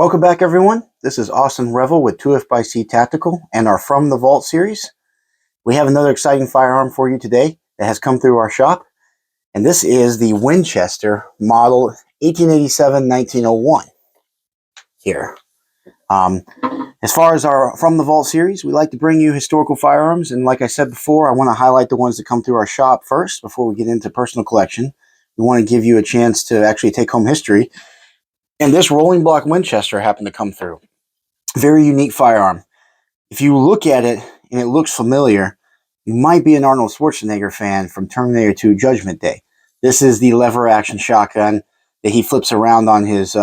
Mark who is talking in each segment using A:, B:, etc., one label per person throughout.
A: Welcome back, everyone. This is Austin Reville with 2FBC Tactical and our From the Vault series. We have another exciting firearm for you today that has come through our shop, and this is the Winchester Model 1887-1901 here. As far as our From the Vault series, we like to bring you historical firearms, and like I said before, I want to highlight the ones that come through our shop first before we get into personal collection. We want to give you a chance to actually take home history. And this rolling block Winchester happened to come through. Very unique firearm. If you look at it and it looks familiar, you might be an Arnold Schwarzenegger fan from Terminator 2 Judgment Day. This is the lever action shotgun that he flips around on his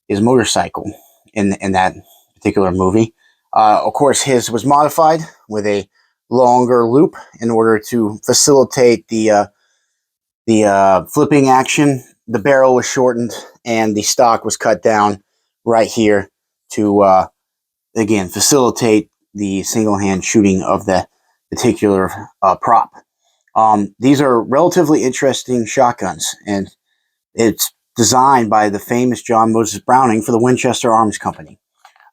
A: motorcycle in that particular movie. Of course, his was modified with a longer loop in order to facilitate the flipping action. The barrel was shortened and the stock was cut down right here to, again, facilitate the single-hand shooting of the particular prop. These are relatively interesting shotguns, and it's designed by the famous John Moses Browning for the Winchester Arms Company.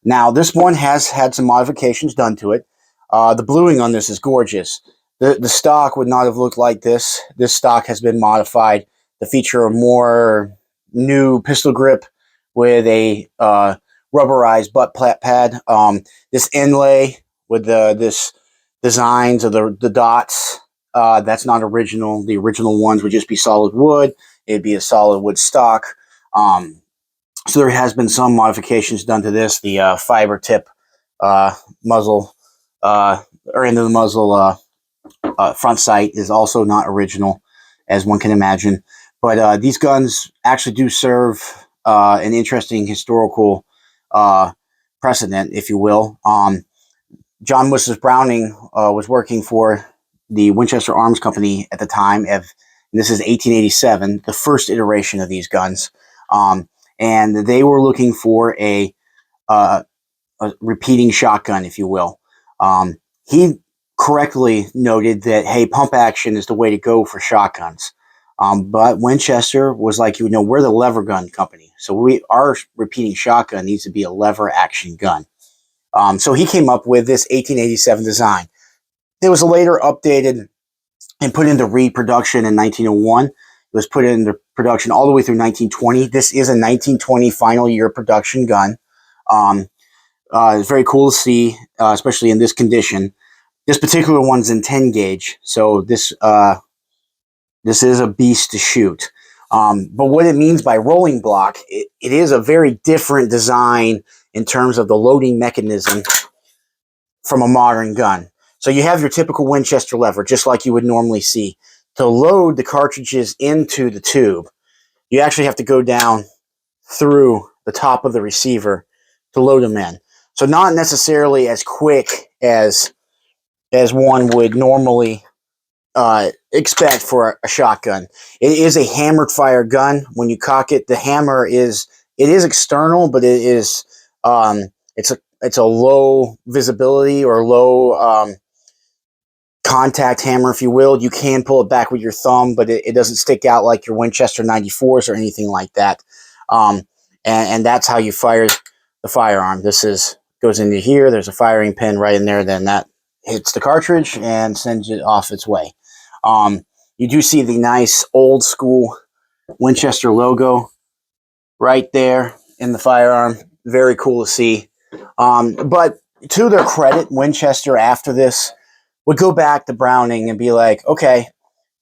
A: Now, this one has had some modifications done to it. The bluing on this is gorgeous. The stock would not have looked like this. This stock has been modified to feature a more new pistol grip with a rubberized butt pad. This inlay with this designs of the dots, that's not original. The original ones would just be solid wood. It'd be a solid wood stock. So there has been some modifications done to this. The fiber tip muzzle, or into the muzzle front sight is also not original, as one can imagine. But these guns actually do serve an interesting historical precedent, if you will. John Moses Browning was working for the Winchester Arms Company at the time. And this is 1887, the first iteration of these guns. And they were looking for a repeating shotgun, if you will. He correctly noted that, hey, pump action is the way to go for shotguns. But Winchester was like, we're the lever gun company. So our repeating shotgun needs to be a lever action gun. So he came up with this 1887 design. It was later updated and put into reproduction in 1901. It was put into production all the way through 1920. This is a 1920 final year production gun. It's very cool to see, especially in this condition. This particular one's in 10 gauge, so this is a beast to shoot. But what it means by rolling block, it is a very different design in terms of the loading mechanism from a modern gun. So you have your typical Winchester lever, just like you would normally see. To load the cartridges into the tube, you actually have to go down through the top of the receiver to load them in. So not necessarily as quick as one would normally expect for a shotgun. It is a hammered fire gun. When you cock it, the hammer is external, but it is it's a low visibility or low contact hammer, if you will. You can pull it back with your thumb, but it doesn't stick out like your Winchester 94s or anything like that. And that's how you fire the firearm. This goes into here. There's a firing pin right in there. Then that hits the cartridge and sends it off its way. You do see the nice old school Winchester logo right there in the firearm. Very cool to see. But to their credit, Winchester after this would go back to Browning and be like, okay,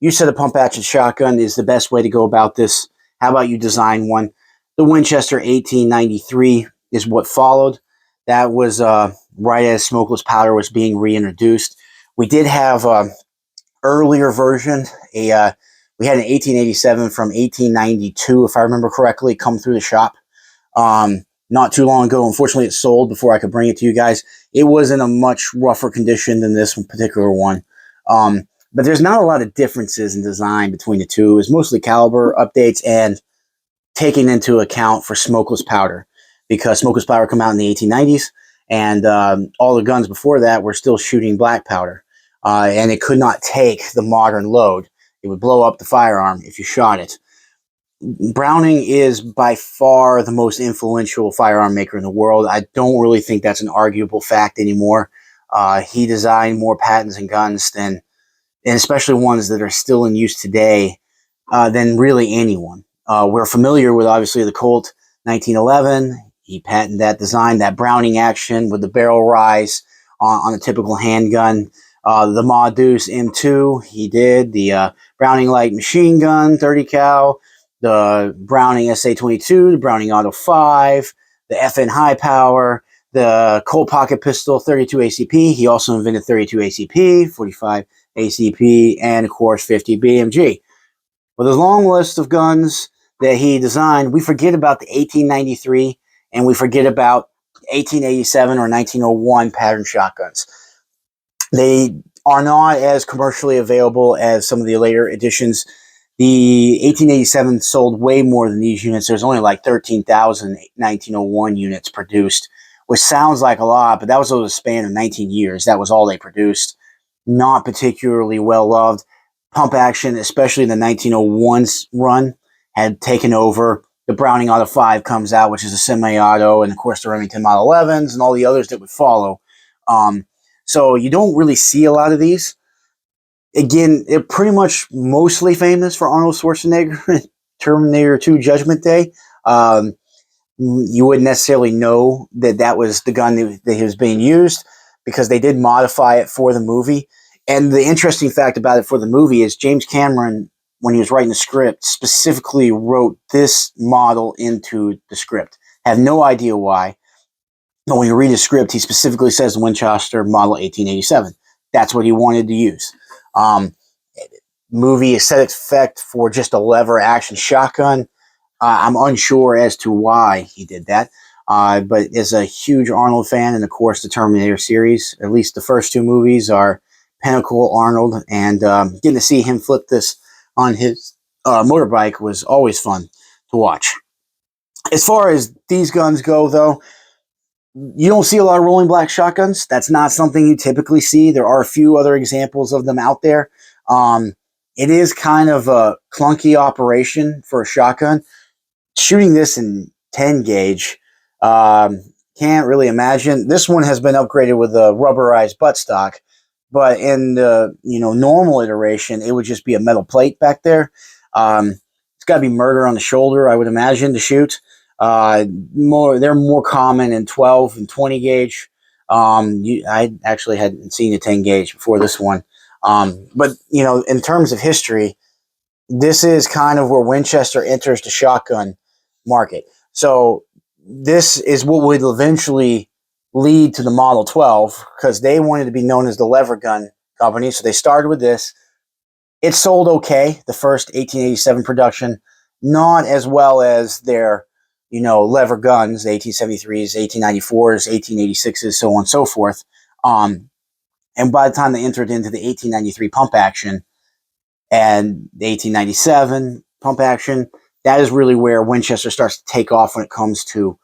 A: you said a pump action shotgun is the best way to go about this. How about you design one? The Winchester 1893 is what followed. That was right as smokeless powder was being reintroduced. We did have earlier version. We had an 1887 from 1892, if I remember correctly, come through the shop not too long ago. Unfortunately, it sold before I could bring it to you guys. It was in a much rougher condition than this particular one. But there's not a lot of differences in design between the two. It's mostly caliber updates and taking into account for smokeless powder, because smokeless powder come out in the 1890s, and all the guns before that were still shooting black powder. And it could not take the modern load. It would blow up the firearm if you shot it. Browning is by far the most influential firearm maker in the world. I don't really think that's an arguable fact anymore. He designed more patents and guns than, and especially ones that are still in use today, than really anyone. We're familiar with obviously the Colt 1911. He patented that design, that Browning action with the barrel rise on a typical handgun. The Ma Deuce M2, he did the Browning light machine gun, 30 cal, the Browning SA-22, the Browning Auto 5, the FN high power, the Colt pocket pistol, 32 ACP. He also invented 32 ACP, 45 ACP, and of course 50 BMG. With a long list of guns that he designed, we forget about the 1893 and we forget about 1887 or 1901 pattern shotguns. They are not as commercially available as some of the later editions. The 1887 sold way more than these units. There's only like 13,000 1901 units produced, which sounds like a lot, but that was over the span of 19 years. That was all they produced. Not particularly well loved. Pump action, especially in the 1901's run, had taken over. The Browning Auto 5 comes out, which is a semi-auto, and of course the Remington Model 11s and all the others that would follow. So you don't really see a lot of these. Again, they're pretty much mostly famous for Arnold Schwarzenegger, Terminator 2 Judgment Day. You wouldn't necessarily know that that was the gun that he was being used because they did modify it for the movie. And the interesting fact about it for the movie is James Cameron, when he was writing the script, specifically wrote this model into the script. Have no idea why. But when you read the script, he specifically says Winchester Model 1887. That's what he wanted to use. Movie aesthetic effect for just a lever action shotgun. I'm unsure as to why he did that. But as a huge Arnold fan, and of course the Terminator series, at least the first two movies are pinnacle Arnold, and getting to see him flip this on his motorbike was always fun to watch. As far as these guns go, though, you don't see a lot of rolling black shotguns. That's not something you typically see. There are a few other examples of them out there. It is kind of a clunky operation for a shotgun. Shooting this in 10 gauge, can't really imagine. This one has been upgraded with a rubberized buttstock, but in the normal iteration, it would just be a metal plate back there. It's got to be murder on the shoulder, I would imagine, to shoot. They're more common in 12 and 20 gauge. I actually hadn't seen a 10 gauge before this one. But in terms of history, this is kind of where Winchester enters the shotgun market. So this is what would eventually lead to the Model 12, because they wanted to be known as the lever gun company. So they started with this. It sold okay, the first 1887 production, not as well as their lever guns, the 1873s, 1894s, 1886s, so on and so forth. And by the time they entered into the 1893 pump action and the 1897 pump action, that is really where Winchester starts to take off when it comes to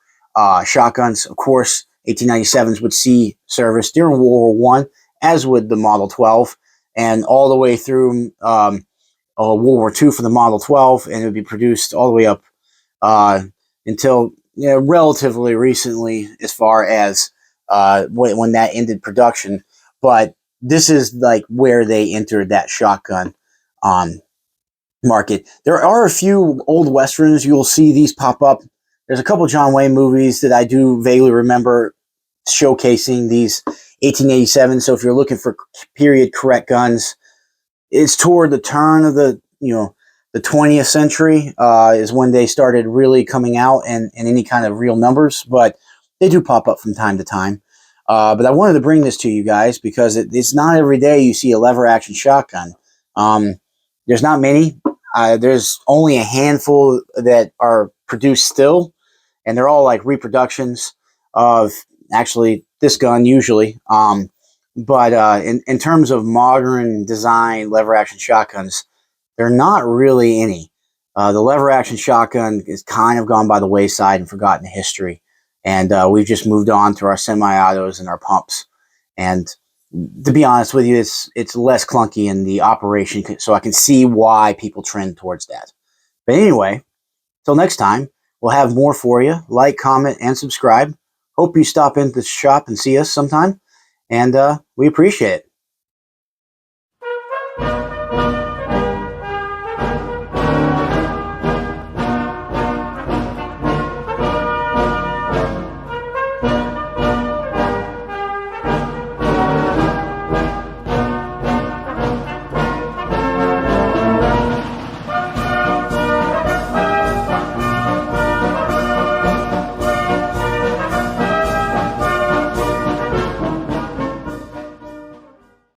A: shotguns. Of course, 1897s would see service during World War I, as would the Model 12, and all the way through World War II for the Model 12, and it would be produced all the way up until relatively recently, as far as when that ended production. But this is like where they entered that shotgun market. There are a few old westerns you'll see these pop up. There's a couple John Wayne movies that I do vaguely remember showcasing these 1887. So if you're looking for period correct guns, it's toward the turn of the 20th century is when they started really coming out and any kind of real numbers, but they do pop up from time to time. But I wanted to bring this to you guys because it's not every day you see a lever action shotgun. There's not many. There's only a handful that are produced still, and they're all like reproductions of actually this gun usually. But in terms of modern design lever action shotguns, there are not really any. The lever action shotgun is kind of gone by the wayside and forgotten history. And we've just moved on to our semi-autos and our pumps. And to be honest with you, it's less clunky in the operation, so I can see why people trend towards that. But anyway, Till next time, we'll have more for you. Like, comment, and subscribe. Hope you stop into the shop and see us sometime, and we appreciate it.